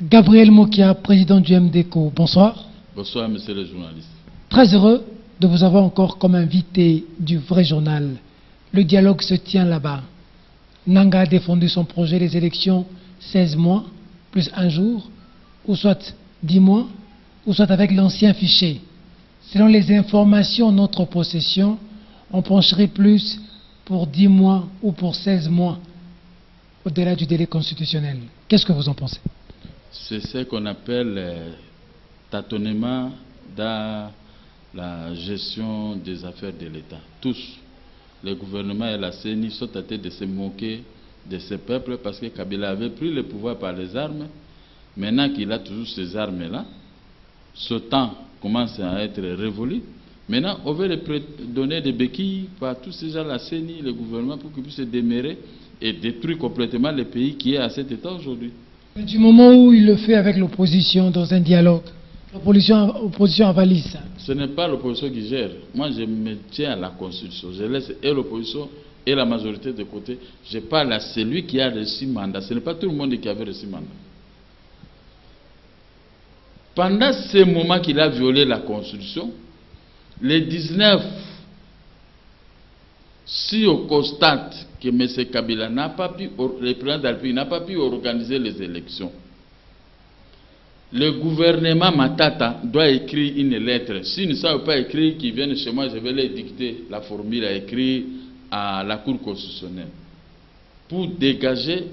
Gabriel Mokia, président du MDECO, bonsoir. Bonsoir, monsieur le journaliste. Très heureux de vous avoir encore comme invité du vrai journal. Le dialogue se tient là-bas. Nanga a défendu son projet des élections 16 mois, plus un jour, ou soit 10 mois, ou soit avec l'ancien fichier. Selon les informations en notre possession, on pencherait plus pour 10 mois ou pour 16 mois, au-delà du délai constitutionnel. Qu'est-ce que vous en pensez? C'est ce qu'on appelle tâtonnement dans la gestion des affaires de l'État. Tous, le gouvernement et la CENI sont tentés de se moquer de ce peuple parce que Kabila avait pris le pouvoir par les armes. Maintenant qu'il a toujours ces armes-là, ce temps commence à être révolu. Maintenant, on veut donner des béquilles par tous ces gens, la CENI, le gouvernement, pour qu'ils puissent se démérer et détruire complètement le pays qui est à cet état aujourd'hui. Du moment où il le fait avec l'opposition dans un dialogue, l'opposition avalise ça. Ce n'est pas l'opposition qui gère. Moi, je me tiens à la Constitution. Je laisse et l'opposition et la majorité de côté. Je parle à celui qui a reçu mandat. Ce n'est pas tout le monde qui avait reçu mandat. Pendant ce moment qu'il a violé la Constitution, les 19, si on constate que M. Kabila n'a pas pu, le président de la République n'a pas pu organiser les élections, le gouvernement Matata doit écrire une lettre. S'ils ne savent pas écrire, qu'ils viennent chez moi, je vais leur dicter la formule à écrire à la Cour constitutionnelle. Pour dégager,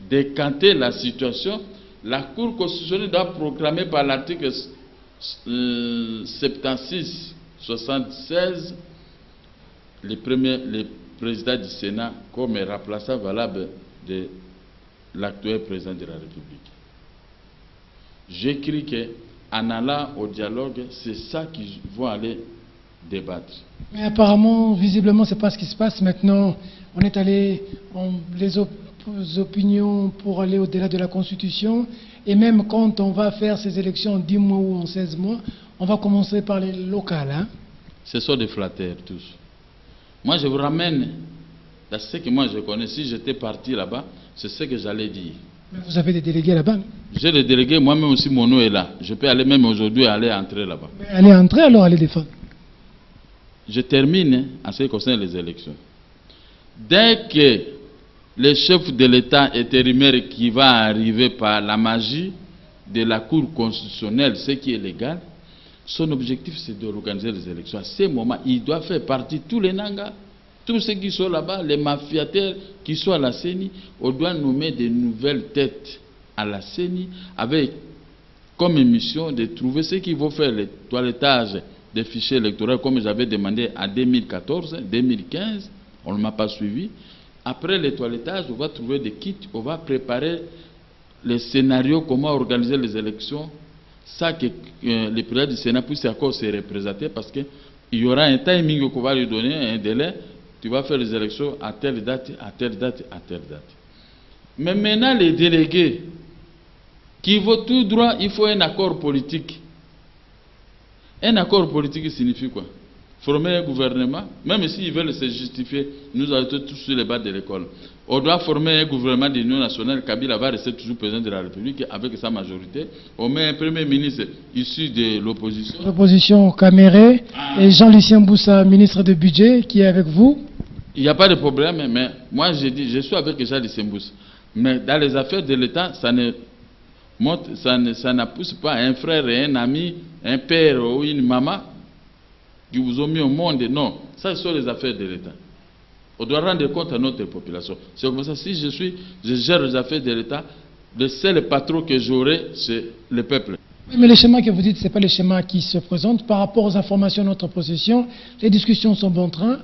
décanter la situation, la Cour constitutionnelle doit proclamer par l'article 76 le président du Sénat comme remplaçant valable de l'actuel président de la République. J'écris qu'en allant au dialogue, c'est ça qu'ils vont aller débattre. Mais apparemment, visiblement, ce n'est pas ce qui se passe. Maintenant, on est allé, les opinions pour aller au-delà de la Constitution. Et même quand on va faire ces élections en 10 mois ou en 16 mois, on va commencer par les locales. Hein? Ce sont des flatteurs tous. Moi, je vous ramène dans ce que moi je connais. Si j'étais parti là-bas, c'est ce que j'allais dire. Mais vous avez des délégués là-bas? J'ai des délégués, moi-même aussi, mon nom est là. Je peux aller même aujourd'hui aller entrer là-bas. Allez entrer alors, allez défendre. Je termine en ce qui concerne les élections. Dès que le chef de l'État intérimaire qui va arriver par la magie de la Cour constitutionnelle, ce qui est légal, son objectif c'est d'organiser les élections. À ce moment, il doit faire partie de tous les Nangas, tous ceux qui sont là-bas, les mafiataires qui sont à la CENI. On doit nommer de nouvelles têtes à la CENI avec comme mission de trouver ceux qui vont faire le toilettage des fichiers électoraux comme j'avais demandé en 2014, 2015. On ne m'a pas suivi. Après le toilettage, on va trouver des kits, on va préparer les scénarios, comment organiser les élections. Ça que le président du Sénat puisse encore se représenter parce qu'il y aura un timing qu'on va lui donner, un délai. Tu vas faire les élections à telle date, à telle date, à telle date. Mais maintenant, les délégués qui vont tout droit, il faut un accord politique. Un accord politique signifie quoi? Former un gouvernement, même s'ils veulent se justifier, nous avons tous sur les bas de l'école. On doit former un gouvernement d'union nationale. Kabila va rester toujours président de la République avec sa majorité. On met un premier ministre issu de l'opposition. L'opposition Caméré et Jean-Lucien Boussa, ministre de budget, qui est avec vous. Il n'y a pas de problème, mais moi je dis, je suis avec Jean-Lucien Boussa. Mais dans les affaires de l'État, ça ne pousse pas un frère et un ami, un père ou une maman qui vous ont mis au monde. Non, ça ce sont les affaires de l'État. On doit rendre compte à notre population. C'est comme ça, si je gère les affaires de l'État, le seul patron que j'aurai, c'est le peuple. Oui, mais le schéma que vous dites, ce n'est pas le schéma qui se présente. Par rapport aux informations de notre possession, les discussions sont bon train.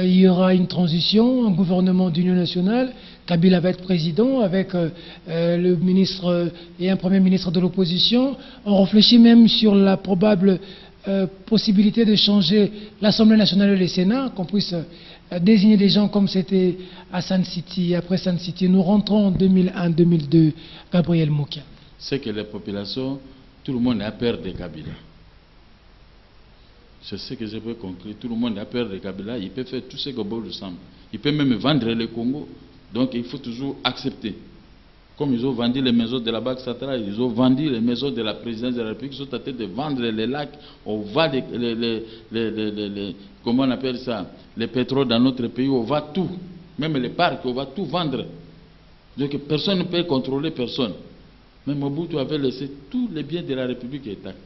Il y aura une transition, un gouvernement d'union nationale. Kabila va être président avec le ministre et un premier ministre de l'opposition. On réfléchit même sur la probable possibilité de changer l'Assemblée nationale et le Sénat, qu'on puisse désigner des gens comme c'était à Sun City. Après Sun City, nous rentrons en 2001-2002, Gabriel Mokia. C'est que les populations, tout le monde a peur de Kabila. C'est ce que je peux conclure. Tout le monde a peur de Kabila. Il peut faire tout ce que bon lui semble. Il peut même vendre le Congo. Donc il faut toujours accepter. Comme ils ont vendu les maisons de la Banque centrale, ils ont vendu les maisons de la présidence de la République, ils sont en train de vendre les lacs, on va comment on appelle ça, les pétroles dans notre pays, on va tout, même les parcs, on va tout vendre. Donc personne ne peut contrôler personne. Mais Mobutu avait laissé tous les biens de la République intacts.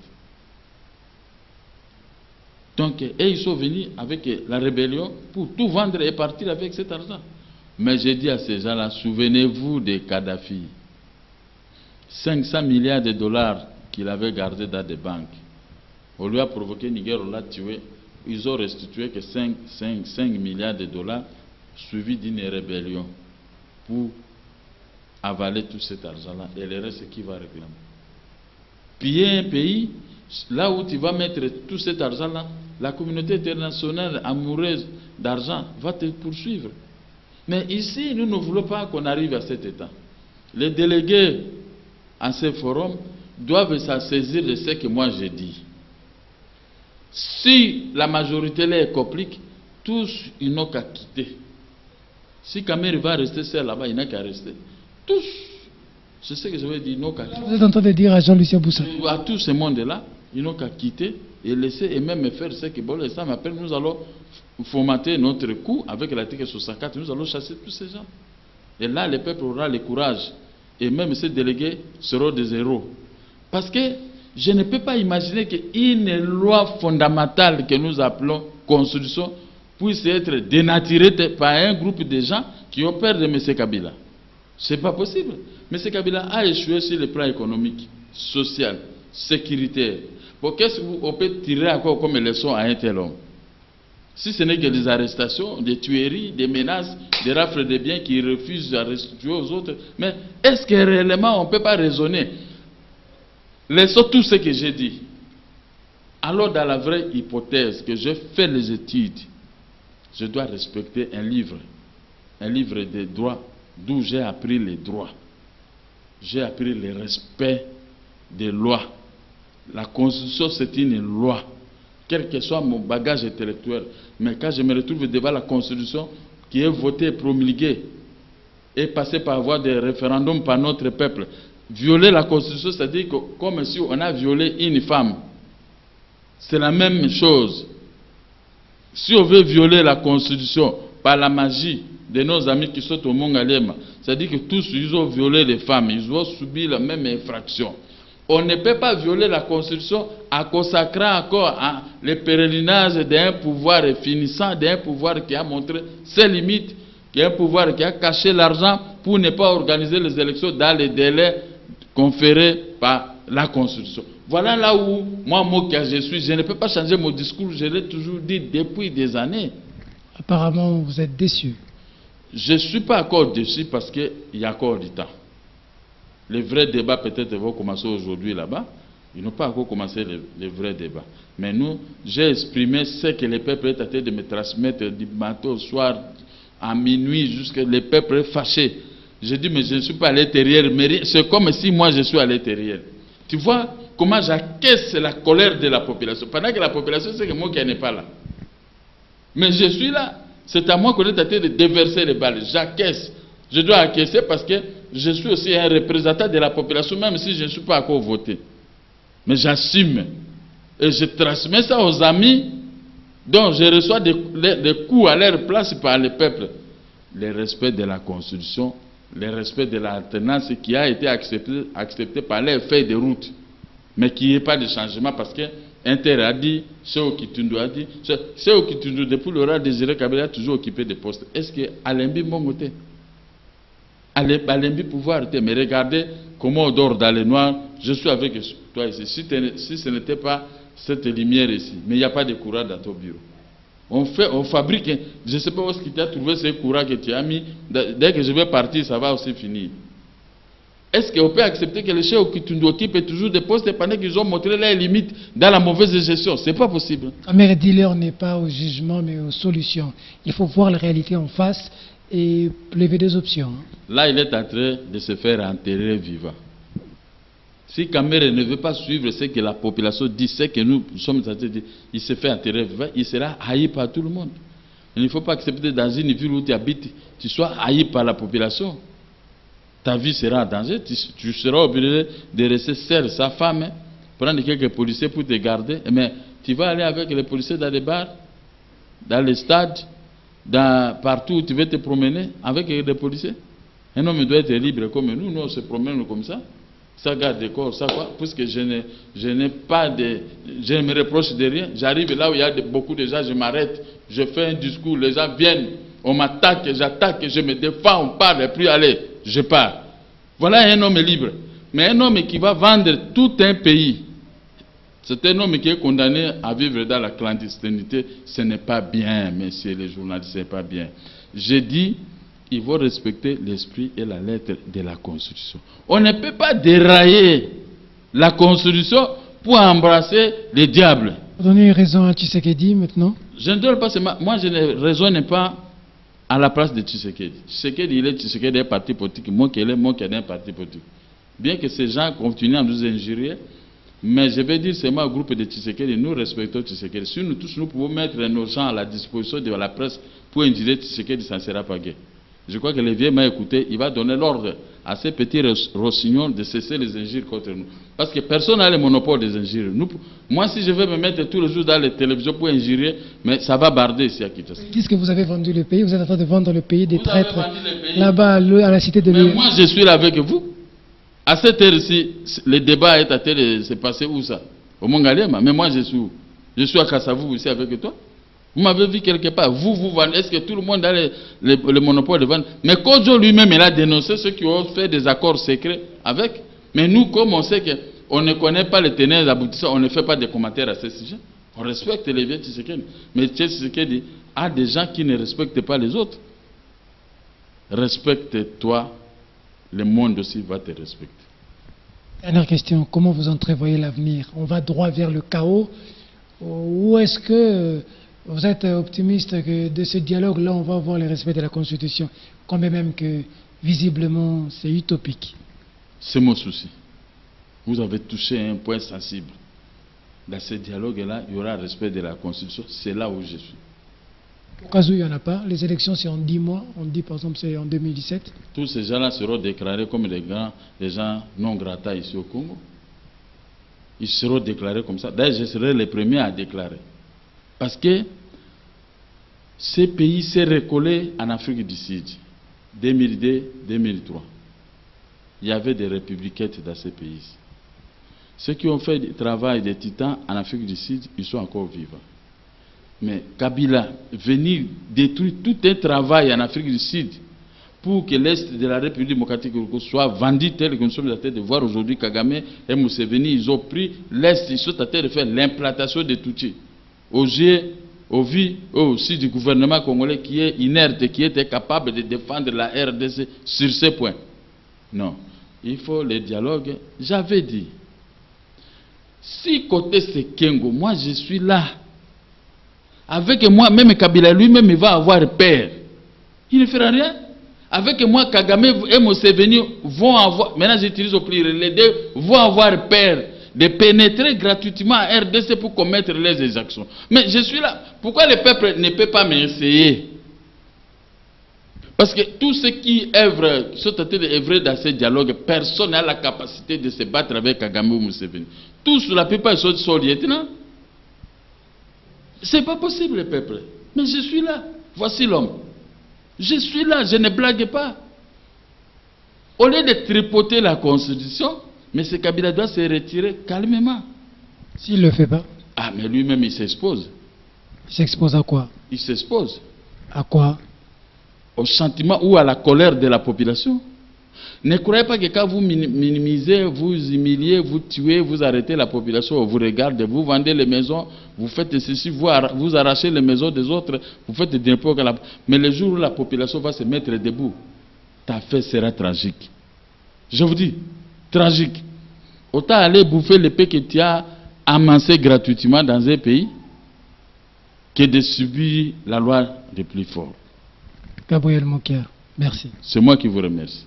Donc, et ils sont venus avec la rébellion pour tout vendre et partir avec cet argent. Mais j'ai dit à ces gens-là, souvenez-vous de Kadhafi. 500 milliards de dollars qu'il avait gardés dans des banques. On lui a provoqué Niger, on l'a tué. Ils ont restitué que 5 milliards de dollars suivis d'une rébellion pour avaler tout cet argent-là. Et le reste, c'est qui va réclamer? Piller un pays, là où tu vas mettre tout cet argent-là, la communauté internationale amoureuse d'argent va te poursuivre. Mais ici, nous ne voulons pas qu'on arrive à cet état. Les délégués à ces forums doivent se saisir de ce que moi j'ai dit. Si la majorité les complique, tous ils n'ont qu'à quitter. Si Kamer va rester seul là-bas, il n'a qu'à rester. Tous, c'est ce que je veux dire, ils n'ont qu'à quitter. Vous êtes en train de dire à Jean-Lucien Boussa. À tout ce monde-là, ils n'ont qu'à quitter et laisser et même faire ce que bon, les gens m'appellent. Nous allons formater notre coup avec l'article 64, nous allons chasser tous ces gens. Et là, le peuple aura le courage. Et même ces délégués seront des héros. Parce que je ne peux pas imaginer qu'une loi fondamentale que nous appelons Constitution puisse être dénaturée par un groupe de gens qui ont peur de M. Kabila. Ce n'est pas possible. M. Kabila a échoué sur le plan économique, social, sécuritaire. Bon, qu'est-ce qu'on peut tirer encore comme leçon à un tel homme? Si ce n'est que des arrestations, des tueries, des menaces, des rafles de biens qui refusent de restituer aux autres. Mais est-ce que réellement on ne peut pas raisonner? Laissons tout ce que j'ai dit. Alors dans la vraie hypothèse que je fais les études, je dois respecter un livre des droits, d'où j'ai appris les droits. J'ai appris le respect des lois. La Constitution, c'est une loi. Quel que soit mon bagage intellectuel. Mais quand je me retrouve devant la Constitution qui est votée et promulguée et passée par voie de référendum par notre peuple, violer la Constitution, c'est-à-dire que comme si on a violé une femme. C'est la même chose. Si on veut violer la Constitution par la magie de nos amis qui sont au Mongalema, c'est-à-dire que tous ils ont violé les femmes, ils ont subi la même infraction. On ne peut pas violer la Constitution en consacrant encore le pèlerinage d'un pouvoir finissant, d'un pouvoir qui a montré ses limites, qui est un pouvoir qui a caché l'argent pour ne pas organiser les élections dans les délais conférés par la Constitution. Voilà là où, moi, je suis, je ne peux pas changer mon discours, je l'ai toujours dit depuis des années. Apparemment, vous êtes déçu. Je ne suis pas encore déçu parce qu'il y a encore du temps. Les vrais débats peut-être vont commencer aujourd'hui là-bas. Ils n'ont pas encore commencé les vrais débats. Mais nous, j'ai exprimé ce que le peuple est en train de me transmettre du matin au soir, à minuit, jusqu'à le peuple est fâché. Je dis, mais je ne suis pas à l'intérieur. C'est comme si moi je suis à l'intérieur. Tu vois comment j'acquiesce la colère de la population. Pendant que la population sait que moi qui n'est pas là. Mais je suis là. C'est à moi qu'on est en train de déverser les balles. J'acquiesce. Je dois acquiescer parce que je suis aussi un représentant de la population, même si je ne suis pas encore voté. Mais j'assume. Et je transmets ça aux amis dont je reçois des coups à leur place par le peuple. Le respect de la Constitution, le respect de l'alternance qui a été accepté par les feuilles de route. Mais qu'il n'y ait pas de changement parce que Inter a dit, Cheikh Kitundu a dit, Cheikh Kitundu, depuis le roi Désiré Kabila, a toujours occupé des postes. Est-ce que Alembi Mongote, Alembi pouvoir, mais regardez comment on dort dans les noirs, je suis avec toi ici. Si ce n'était pas cette lumière ici, mais il n'y a pas de courant dans ton bureau. On fabrique, je ne sais pas où est-ce que tu as trouvé ce courant que tu as mis, dès que je vais partir, ça va aussi finir. Est-ce qu'on peut accepter que les Cheikh Kitundu occupent toujours des postes pendant qu'ils ont montré leurs limites dans la mauvaise gestion? Ce n'est pas possible. Kamer dit l'heure n'est pas au jugement mais aux solutions. Il faut voir la réalité en face et lever des options. Là, il est en train de se faire enterrer vivant. Si Kamer ne veut pas suivre ce que la population dit, ce que nous sommes en train de dire, il se fait enterrer vivant, il sera haï par tout le monde. Il ne faut pas accepter dans une ville où tu habites, tu sois haï par la population. ta vie sera en danger, tu seras obligé de rester seul, sa femme, prendre quelques policiers pour te garder, mais tu vas aller avec les policiers dans les bars, dans les stades, partout où tu veux te promener avec des policiers. Un homme doit être libre comme nous, on se promène comme ça. Ça garde des corps, ça quoi, puisque je n'ai pas de... Je ne me reproche de rien. J'arrive là où il y a beaucoup de gens, je m'arrête, je fais un discours, les gens viennent, on m'attaque, j'attaque, je me défends, on parle, et puis allez, je pars. Voilà un homme libre. Mais un homme qui va vendre tout un pays, c'est un homme qui est condamné à vivre dans la clandestinité. Ce n'est pas bien, messieurs les journalistes, ce n'est pas bien. Je dis, il faut respecter l'esprit et la lettre de la Constitution. On ne peut pas dérailler la Constitution pour embrasser le diable. Vous donnez raison à Tshisekedi maintenant? Je ne donne pas seulement... Moi, je ne raisonne pas à la place de Tshisekedi. Tshisekedi, il est Tshisekedi d'un parti politique. Moi qui est un parti politique. Bien que ces gens continuent à nous injurier, mais je vais dire seulement au groupe de Tshisekedi, nous respectons Tshisekedi. Si nous tous, nous pouvons mettre nos gens à la disposition de la presse pour injurer Tshisekedi, ça ne sera pas gai. Je crois que le vieux m'a écouté, il va donner l'ordre à ces petits rossignons de cesser les injures contre nous. Parce que personne n'a le monopole des injures. Moi, si je vais me mettre tous les jours dans les télévisions pour injurer, mais ça va barder ici à Kinshasa. Puisque vous avez vendu le pays, vous êtes en train de vendre le pays des traîtres là-bas à la cité de l'île. Mais moi, je suis là avec vous. À cette heure-ci, le débat est à terre, c'est passé où ça? Au Mongaliema. Mais moi, je suis à Kassavou ici avec toi. Vous m'avez vu quelque part. Vous vendez. Est-ce que tout le monde a le monopole de vendre? Mais Kodjo lui-même, il a dénoncé ceux qui ont fait des accords secrets avec. Mais nous, comme on sait qu'on ne connaît pas les tenants et aboutissants, on ne fait pas de commentaires à ce sujet. On respecte les vieux Tshisekedi. Mais Tshisekedi a des gens qui ne respectent pas les autres. Respecte-toi, le monde aussi va te respecter. Dernière question, comment vous entrevoyez l'avenir? On va droit vers le chaos? Ou est-ce que vous êtes optimiste que de ce dialogue-là, on va avoir le respect de la Constitution, quand même que visiblement c'est utopique? C'est mon souci. Vous avez touché un point sensible. Dans ce dialogue-là, il y aura respect de la Constitution. C'est là où je suis. Au cas où il n'y en a pas, les élections c'est en 10 mois, on dit par exemple c'est en 2017. Tous ces gens-là seront déclarés comme des gens non grata ici au Congo. Ils seront déclarés comme ça. D'ailleurs, je serai le premier à déclarer. Parce que ces pays s'est recollé en Afrique du Sud, 2002-2003. Il y avait des républiquettes dans ces pays. Ceux qui ont fait du travail des titans en Afrique du Sud, ils sont encore vivants. Mais Kabila, venir détruire tout un travail en Afrique du Sud pour que l'Est de la République démocratique soit vendu tel que nous sommes en train de voir aujourd'hui. Kagame et Museveni, ils ont pris l'Est, ils sont en train de faire l'implantation de Tutsi. Au vu aussi du gouvernement congolais qui est inerte et qui était capable de défendre la RDC sur ces points. Non, il faut le dialogue. J'avais dit, si côté Sekengo, moi je suis là, avec moi, même Kabila lui-même, il va avoir peur. Il ne fera rien. Avec moi, Kagame et Museveni vont avoir, maintenant j'utilise au pluriel, les deux vont avoir peur de pénétrer gratuitement à RDC pour commettre les exactions. Mais je suis là. Pourquoi le peuple ne peut pas m'essayer? Parce que tous ceux qui œuvrent, sont en train d'œuvrer dans ce dialogue, personne n'a la capacité de se battre avec Kagame ou Museveni. Tous, la plupart, sont lieutenants. C'est pas possible, le peuple. Mais je suis là. Voici l'homme. Je suis là, je ne blague pas. Au lieu de tripoter la Constitution, mais ce Kabila doit se retirer calmement. S'il ne le fait pas? Ah, mais lui-même, il s'expose. Il s'expose à quoi? Il s'expose. À quoi? Au sentiment ou à la colère de la population. Ne croyez pas que quand vous minimisez, vous humiliez, vous tuez, vous arrêtez la population, on vous regarde, vous vendez les maisons, vous faites ceci, vous arrachez les maisons des autres, vous faites des impôts. Mais le jour où la population va se mettre debout, ta fête sera tragique. Je vous dis, tragique. Autant aller bouffer le paix que tu as amassé gratuitement dans un pays que de subir la loi des plus forts. Gabriel Mokia, merci. C'est moi qui vous remercie.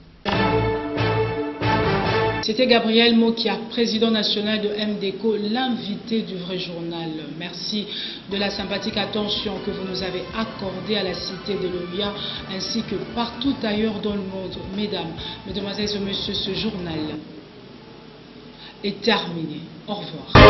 C'était Gabriel Mokia, président national de MDECO, l'invité du vrai journal. Merci de la sympathique attention que vous nous avez accordée à la cité de l'OUA ainsi que partout ailleurs dans le monde. Mesdames, Mesdemoiselles et Messieurs, ce journal est terminé. Au revoir.